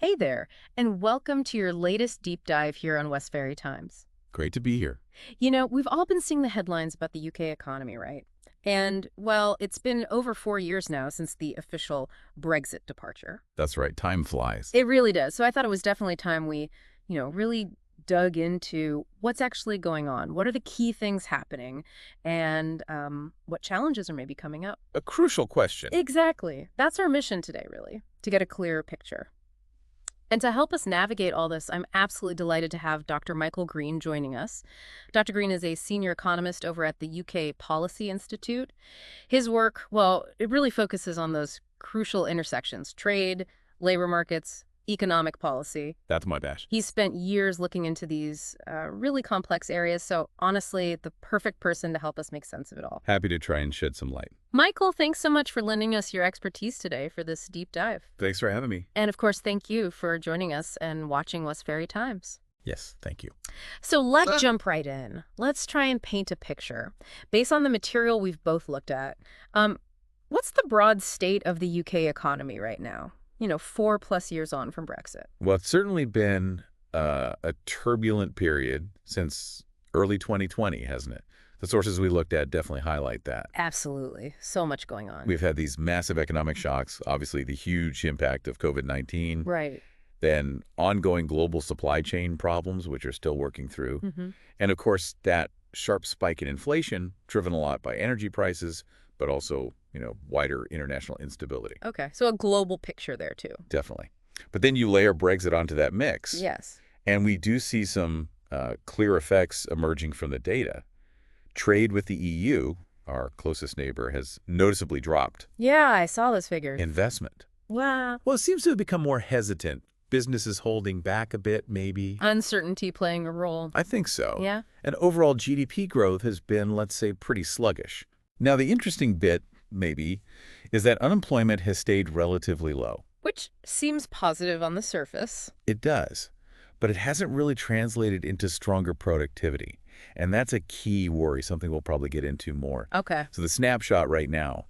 Hey there, and welcome to your latest deep dive here on Westferry Times. Great to be here. We've all been seeing the headlines about the UK economy, right? And, well, it's been over 4 years now since the official Brexit departure. That's right. Time flies. It really does. So I thought it was definitely time we, really dug into what's actually going on. What are the key things happening? And what challenges are maybe coming up? A crucial question. Exactly. That's our mission today, really, to get a clearer picture. And to help us navigate all this, I'm absolutely delighted to have Dr. Michael Green joining us. Dr. Green is a senior economist over at the UK Policy Institute. His work, well, it really focuses on those crucial intersections: trade, labor markets, economic policy. That's my dash. He's spent years looking into these really complex areas, so honestly, the perfect person to help us make sense of it all. Happy to try and shed some light. Michael, thanks so much for lending us your expertise today for this deep dive. Thanks for having me. And of course, thank you for joining us and watching Westferry Times. Yes, thank you. So let's jump right in. Let's try and paint a picture. Based on the material we've both looked at, what's the broad state of the UK economy right now? 4+ years on from Brexit. Well, it's certainly been a turbulent period since early 2020, hasn't it? The sources we looked at definitely highlight that. Absolutely. So much going on. We've had these massive economic shocks, obviously the huge impact of COVID-19, Right. then ongoing global supply chain problems, which are still working through, and of course that sharp spike in inflation driven a lot by energy prices, but also, wider international instability. Okay. So a global picture there, too. Definitely. But then you layer Brexit onto that mix, Yes. and we do see some clear effects emerging from the data. Trade with the EU, our closest neighbor, has noticeably dropped. Yeah, I saw those figures. Investment. Wow. Well, it seems to have become more hesitant. Businesses holding back a bit, maybe. Uncertainty playing a role. I think so. Yeah. And overall GDP growth has been, let's say, pretty sluggish. Now, the interesting bit, maybe, is that unemployment has stayed relatively low. Which seems positive on the surface. It does, but it hasn't really translated into stronger productivity. And that's a key worry, something we'll probably get into more. Okay. So the snapshot right now,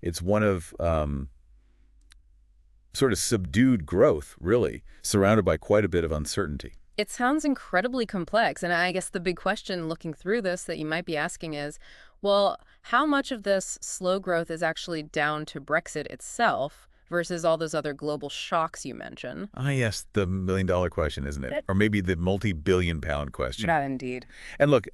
it's one of sort of subdued growth, really, surrounded by quite a bit of uncertainty. It sounds incredibly complex, and I guess the big question looking through this that you might be asking is, well, how much of this slow growth is actually down to Brexit itself versus all those other global shocks you mentioned? Ah, yes, the million-dollar question, isn't it? That- Or maybe the multi-billion-pound question. That indeed. And look,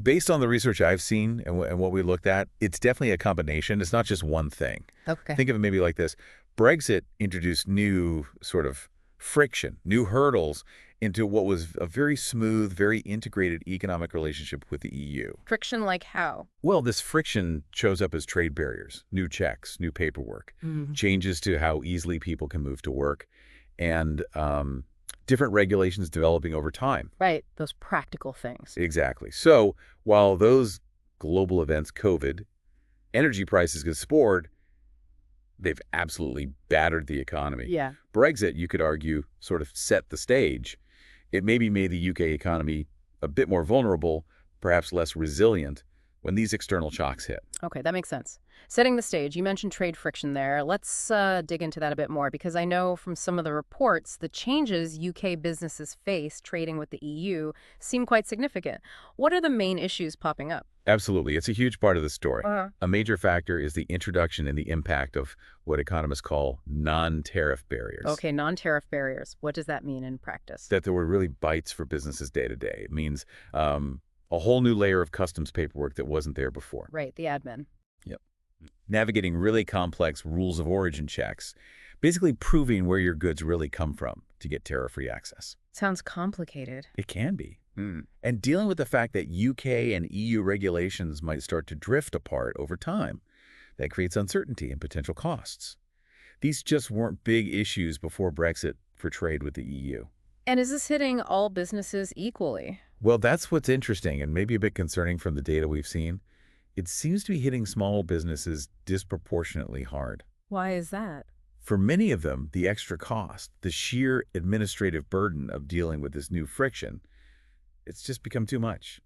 based on the research I've seen and, and what we looked at, it's definitely a combination. It's not just one thing. Okay. Think of it maybe like this. Brexit introduced new sort of friction, new hurdles into what was a very smooth, very integrated economic relationship with the EU. Friction like how? Well, this friction shows up as trade barriers, new checks, new paperwork, changes to how easily people can move to work, and different regulations developing over time. Right, those practical things. Exactly. So while those global events, COVID, energy prices get spored, they've absolutely battered the economy. Yeah. Brexit, you could argue, sort of set the stage. It maybe made the UK economy a bit more vulnerable, perhaps less resilient, when these external shocks hit. Okay, that makes sense. Setting the stage, you mentioned trade friction there. Let's dig into that a bit more, because I know from some of the reports, the changes UK businesses face trading with the EU seem quite significant. What are the main issues popping up? Absolutely. It's a huge part of the story. Uh-huh. A major factor is the introduction and the impact of what economists call non-tariff barriers. Okay, non-tariff barriers. What does that mean in practice? That there were really bites for businesses day to day. It means a whole new layer of customs paperwork that wasn't there before. Right, the admin. Yep. Navigating really complex rules of origin checks, basically proving where your goods really come from to get tariff-free access. Sounds complicated. It can be. And dealing with the fact that UK and EU regulations might start to drift apart over time, that creates uncertainty and potential costs. These just weren't big issues before Brexit for trade with the EU. And is this hitting all businesses equally? Well, that's what's interesting and maybe a bit concerning from the data we've seen. It seems to be hitting small businesses disproportionately hard. Why is that? For many of them, the extra cost, the sheer administrative burden of dealing with this new friction, it's just become too much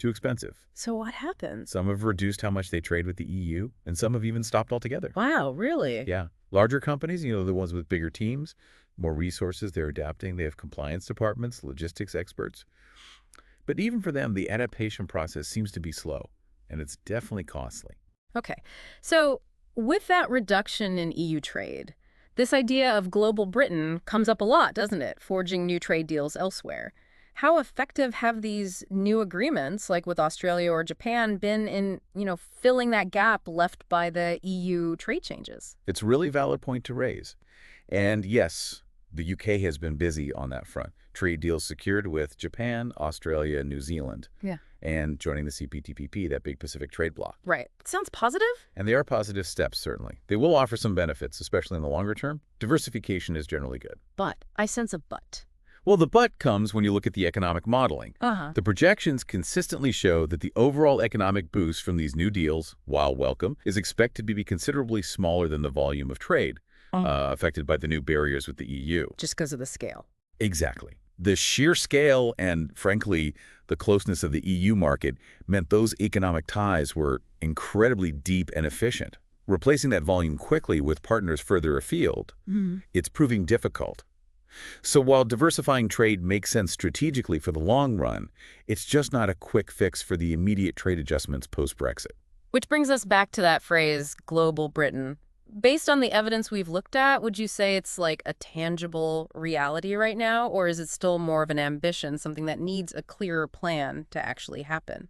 too expensive. So what happened? Some have reduced how much they trade with the EU, and some have even stopped altogether. Wow, really? Yeah. Larger companies, the ones with bigger teams, more resources, they're adapting. They have compliance departments, logistics experts. But even for them, the adaptation process seems to be slow, and it's definitely costly. Okay. So with that reduction in EU trade, this idea of global Britain comes up a lot, doesn't it? Forging new trade deals elsewhere. How effective have these new agreements, like with Australia or Japan, been in, filling that gap left by the EU trade changes? It's a really valid point to raise. And yes, the UK has been busy on that front. Trade deals secured with Japan, Australia, and New Zealand, Yeah. and joining the CPTPP, that big Pacific trade bloc. Right. Sounds positive? And they are positive steps, certainly. They will offer some benefits, especially in the longer term. Diversification is generally good. But I sense a but. Well, the but comes when you look at the economic modeling. Uh-huh. The projections consistently show that the overall economic boost from these new deals, while welcome, is expected to be considerably smaller than the volume of trade affected by the new barriers with the EU. Just because of the scale. Exactly. The sheer scale and, frankly, the closeness of the EU market meant those economic ties were incredibly deep and efficient. Replacing that volume quickly with partners further afield, it's proving difficult. So while diversifying trade makes sense strategically for the long run, it's just not a quick fix for the immediate trade adjustments post-Brexit. Which brings us back to that phrase, global Britain. Based on the evidence we've looked at, would you say it's like a tangible reality right now, or is it still more of an ambition, something that needs a clearer plan to actually happen?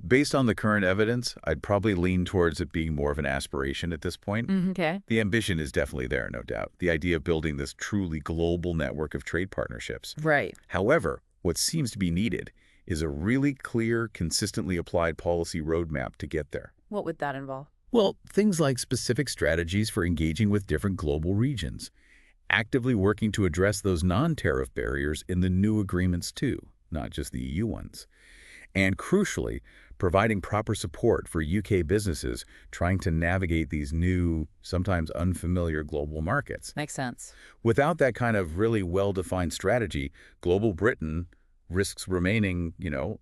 Based on the current evidence, I'd probably lean towards it being more of an aspiration at this point. Okay. The ambition is definitely there, no doubt. The idea of building this truly global network of trade partnerships. Right. However, what seems to be needed is a really clear, consistently applied policy roadmap to get there. What would that involve? Well, things like specific strategies for engaging with different global regions, actively working to address those non-tariff barriers in the new agreements too, not just the EU ones. And crucially, providing proper support for UK businesses trying to navigate these new, sometimes unfamiliar global markets. Makes sense. Without that kind of really well-defined strategy, global Britain risks remaining,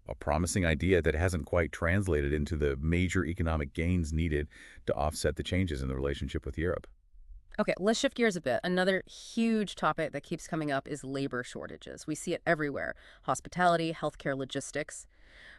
a promising idea that hasn't quite translated into the major economic gains needed to offset the changes in the relationship with Europe. Okay, let's shift gears a bit. Another huge topic that keeps coming up is labor shortages. We see it everywhere: hospitality, healthcare, logistics.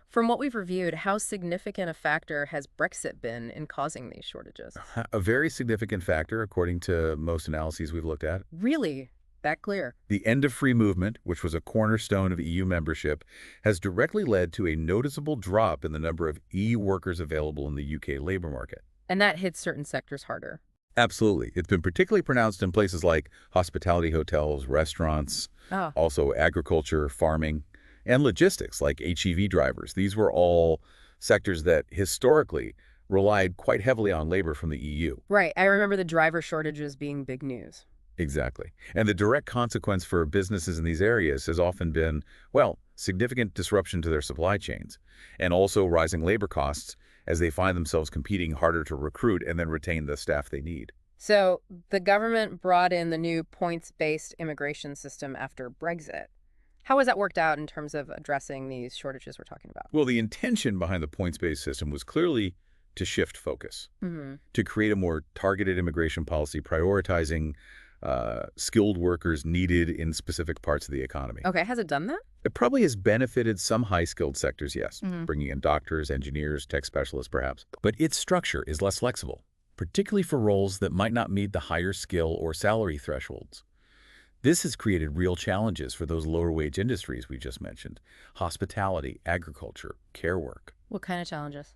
From what we've reviewed, how significant a factor has Brexit been in causing these shortages? A very significant factor, according to most analyses we've looked at. Really? That clear? The end of free movement, which was a cornerstone of EU membership, has directly led to a noticeable drop in the number of EU workers available in the UK labor market. And that hits certain sectors harder. Absolutely. It's been particularly pronounced in places like hospitality, hotels, restaurants, Oh. also agriculture, farming, and logistics like HEV drivers. These were all sectors that historically relied quite heavily on labor from the EU. Right. I remember the driver shortages being big news. Exactly. And the direct consequence for businesses in these areas has often been, well, significant disruption to their supply chains, and also rising labor costs as they find themselves competing harder to recruit and then retain the staff they need. So the government brought in the new points-based immigration system after Brexit. How has that worked out in terms of addressing these shortages we're talking about? Well, the intention behind the points-based system was clearly to shift focus, to create a more targeted immigration policy, prioritizing skilled workers needed in specific parts of the economy. Okay, has it done that? It probably has benefited some high-skilled sectors, yes, bringing in doctors, engineers, tech specialists perhaps. But its structure is less flexible, particularly for roles that might not meet the higher skill or salary thresholds. This has created real challenges for those lower-wage industries we just mentioned: hospitality, agriculture, care work. What kind of challenges?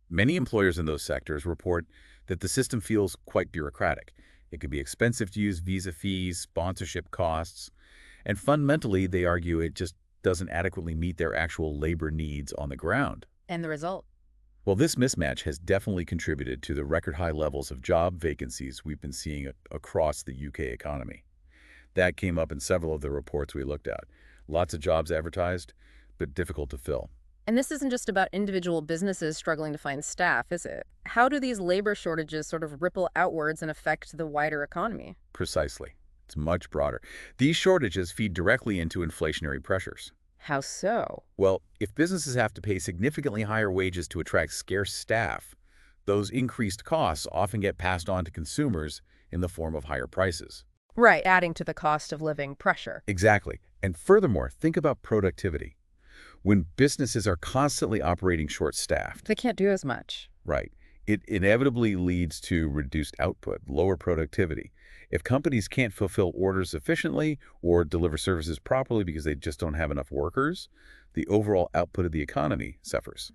Many employers in those sectors report that the system feels quite bureaucratic. It could be expensive to use visa fees, sponsorship costs, and fundamentally, they argue it just doesn't adequately meet their actual labor needs on the ground. And the result? Well, this mismatch has definitely contributed to the record high levels of job vacancies we've been seeing across the UK economy. That came up in several of the reports we looked at. Lots of jobs advertised, but difficult to fill. And this isn't just about individual businesses struggling to find staff, is it? How do these labor shortages sort of ripple outwards and affect the wider economy? Precisely. It's much broader. These shortages feed directly into inflationary pressures. How so? Well, if businesses have to pay significantly higher wages to attract scarce staff, those increased costs often get passed on to consumers in the form of higher prices. Right, adding to the cost of living pressure. Exactly. And furthermore, think about productivity. When businesses are constantly operating short-staffed, They can't do as much. right, it inevitably leads to reduced output, lower productivity. If companies can't fulfill orders efficiently or deliver services properly because they just don't have enough workers, the overall output of the economy suffers.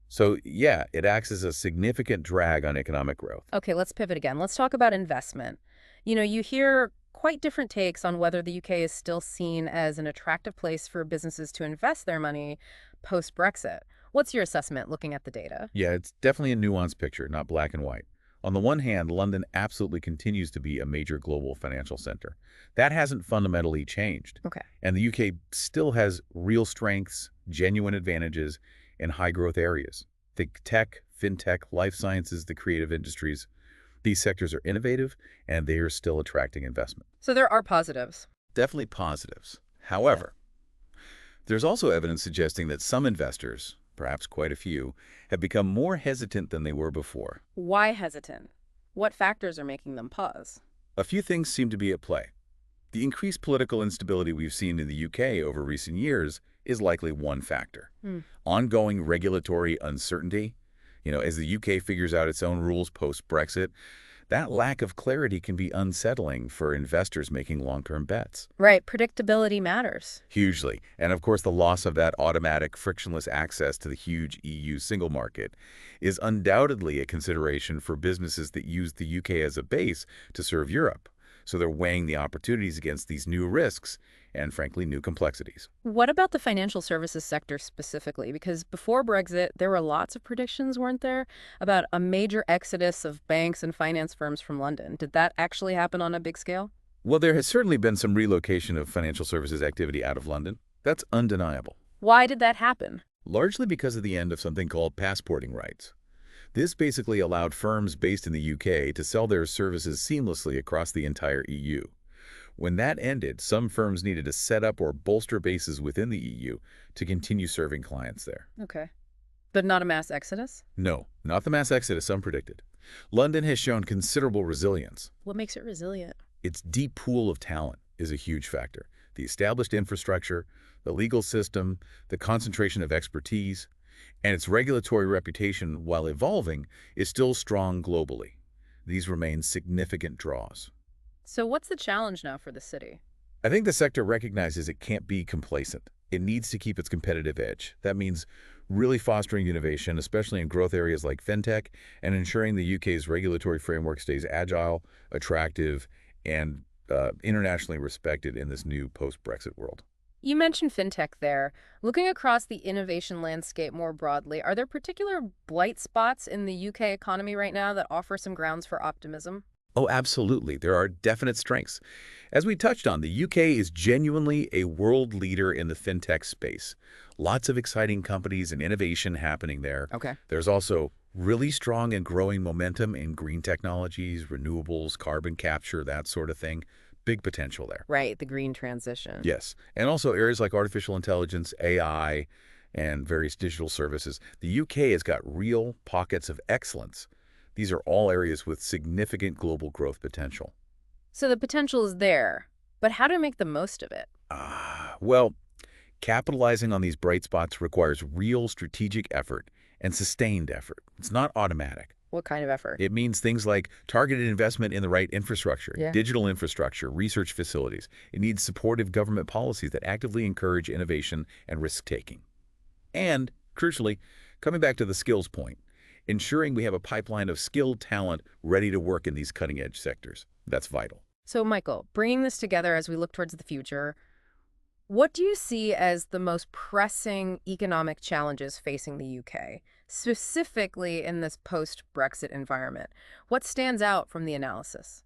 So, yeah, it acts as a significant drag on economic growth. Okay, let's pivot again. Let's talk about investment. You hear quite different takes on whether the UK is still seen as an attractive place for businesses to invest their money post-Brexit. What's your assessment looking at the data? Yeah, it's definitely a nuanced picture, not black and white. On the one hand, London absolutely continues to be a major global financial center. That hasn't fundamentally changed. Okay. And the UK still has real strengths, genuine advantages, in high-growth areas. Think tech, fintech, life sciences, the creative industries. These sectors are innovative, and they are still attracting investment. So there are positives. Definitely positives. However, there's also evidence suggesting that some investors, perhaps quite a few, have become more hesitant than they were before. Why hesitant? What factors are making them pause? A few things seem to be at play. The increased political instability we've seen in the UK over recent years is likely one factor. Ongoing regulatory uncertainty, as the UK figures out its own rules post-Brexit, that lack of clarity can be unsettling for investors making long-term bets. Right, predictability matters. Hugely. And of course, the loss of that automatic, frictionless access to the huge EU single market is undoubtedly a consideration for businesses that use the UK as a base to serve Europe. So they're weighing the opportunities against these new risks and, frankly, new complexities. What about the financial services sector specifically? Because before Brexit, there were lots of predictions, weren't there, about a major exodus of banks and finance firms from London. Did that actually happen on a big scale? Well, there has certainly been some relocation of financial services activity out of London. That's undeniable. Why did that happen? Largely because of the end of something called passporting rights. This basically allowed firms based in the UK to sell their services seamlessly across the entire EU. When that ended, some firms needed to set up or bolster bases within the EU to continue serving clients there. Okay. But not a mass exodus? No, not the mass exodus some predicted. London has shown considerable resilience. What makes it resilient? Its deep pool of talent is a huge factor. The established infrastructure, the legal system, the concentration of expertise, and its regulatory reputation, while evolving, is still strong globally. These remain significant draws. So what's the challenge now for the city? I think the sector recognizes it can't be complacent. It needs to keep its competitive edge. That means really fostering innovation, especially in growth areas like fintech, and ensuring the UK's regulatory framework stays agile, attractive, and internationally respected in this new post-Brexit world. You mentioned fintech there. Looking across the innovation landscape more broadly, are there particular blight spots in the UK economy right now that offer some grounds for optimism? Oh, absolutely. There are definite strengths. As we touched on, the UK is genuinely a world leader in the fintech space. Lots of exciting companies and innovation happening there. Okay. There's also really strong and growing momentum in green technologies, renewables, carbon capture, that sort of thing. Big potential there. Right, the green transition. Yes. And also areas like artificial intelligence, AI, and various digital services. The UK has got real pockets of excellence. These are all areas with significant global growth potential. So the potential is there, but how to make the most of it? Well, capitalizing on these bright spots requires real strategic effort and sustained effort. It's not automatic. What kind of effort? It means things like targeted investment in the right infrastructure, Yeah. digital infrastructure, research facilities. It needs supportive government policies that actively encourage innovation and risk-taking. And, crucially, coming back to the skills point, ensuring we have a pipeline of skilled talent ready to work in these cutting-edge sectors. That's vital. So, Michael, bringing this together as we look towards the future, what do you see as the most pressing economic challenges facing the UK, specifically in this post-Brexit environment? What stands out from the analysis?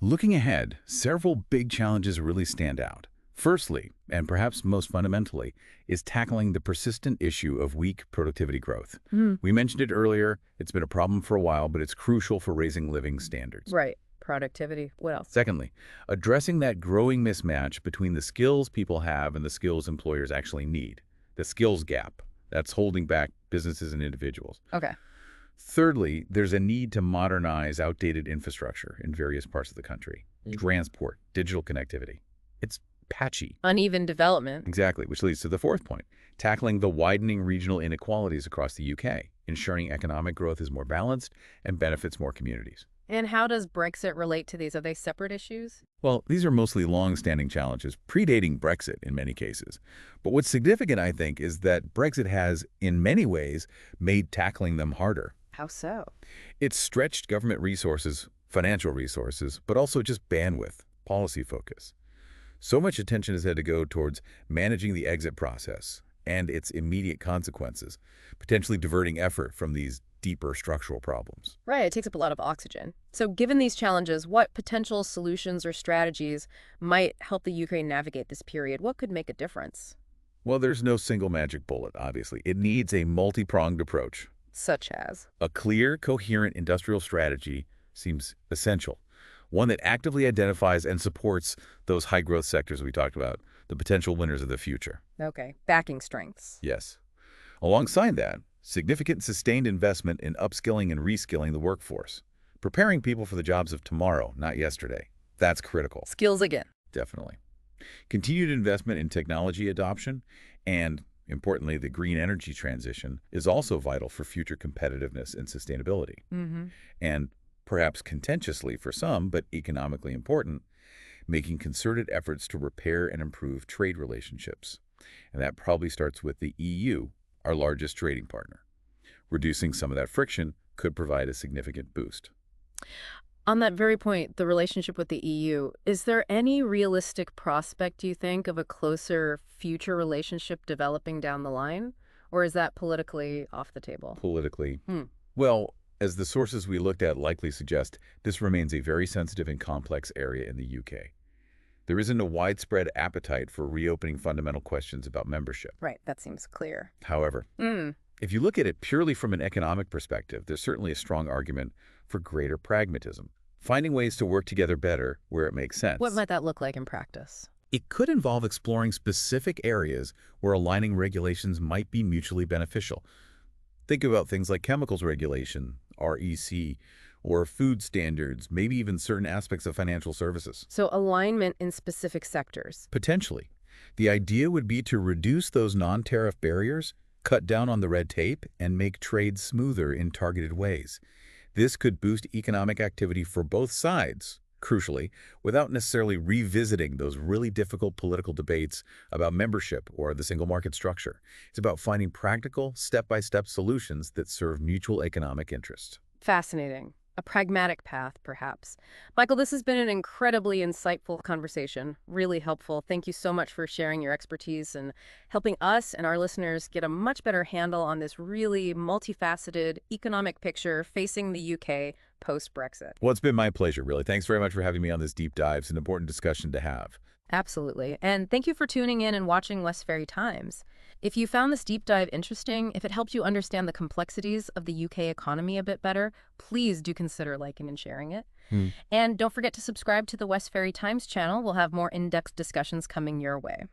Looking ahead, several big challenges really stand out. Firstly, and perhaps most fundamentally, is tackling the persistent issue of weak productivity growth. We mentioned it earlier, it's been a problem for a while, but it's crucial for raising living standards. Right. productivity. What else? Secondly, addressing that growing mismatch between the skills people have and the skills employers actually need. The skills gap that's holding back businesses and individuals. Okay. Thirdly, there's a need to modernize outdated infrastructure in various parts of the country. Transport, digital connectivity. It's patchy. Uneven development. Exactly, which leads to the fourth point, tackling the widening regional inequalities across the UK, ensuring economic growth is more balanced and benefits more communities. And how does Brexit relate to these? Are they separate issues? Well, these are mostly long-standing challenges, predating Brexit in many cases. But what's significant, I think, is that Brexit has, in many ways, made tackling them harder. How so? It's stretched government resources, financial resources, but also just bandwidth, policy focus. So much attention has had to go towards managing the exit process and its immediate consequences, potentially diverting effort from these deeper structural problems. Right, it takes up a lot of oxygen. So given these challenges, what potential solutions or strategies might help the UK navigate this period? What could make a difference? Well, there's no single magic bullet, obviously. It needs a multi-pronged approach. Such as? A clear, coherent industrial strategy seems essential. One that actively identifies and supports those high-growth sectors we talked about, the potential winners of the future. Okay, backing strengths. Yes. Alongside that, significant sustained investment in upskilling and reskilling the workforce, preparing people for the jobs of tomorrow, not yesterday. That's critical. Skills again. Definitely. Continued investment in technology adoption and, importantly, the green energy transition is also vital for future competitiveness and sustainability. And perhaps contentiously for some, but economically important, making concerted efforts to repair and improve trade relationships. And that probably starts with the EU, our largest trading partner. Reducing some of that friction could provide a significant boost. On that very point, the relationship with the EU, is there any realistic prospect, do you think, of a closer future relationship developing down the line? Or is that politically off the table? Politically, well, as the sources we looked at likely suggest, this remains a very sensitive and complex area in the UK. There isn't a widespread appetite for reopening fundamental questions about membership. Right, that seems clear. However, if you look at it purely from an economic perspective, there's certainly a strong argument for greater pragmatism, finding ways to work together better where it makes sense. What might that look like in practice? It could involve exploring specific areas where aligning regulations might be mutually beneficial. Think about things like chemicals regulation, REC, or food standards, maybe even certain aspects of financial services. So alignment in specific sectors. Potentially. The idea would be to reduce those non-tariff barriers, cut down on the red tape, and make trade smoother in targeted ways. This could boost economic activity for both sides, crucially, without necessarily revisiting those really difficult political debates about membership or the single market structure. It's about finding practical, step-by-step solutions that serve mutual economic interest. Fascinating. A pragmatic path, perhaps. Michael, this has been an incredibly insightful conversation, really helpful. Thank you so much for sharing your expertise and helping us and our listeners get a much better handle on this really multifaceted economic picture facing the UK post-Brexit. Well, it's been my pleasure, really. Thanks very much for having me on this deep dive. It's an important discussion to have. Absolutely. And thank you for tuning in and watching Westferry Times. If you found this deep dive interesting, if it helped you understand the complexities of the UK economy a bit better, please do consider liking and sharing it. And don't forget to subscribe to the Westferry Times channel. We'll have more in-depth discussions coming your way.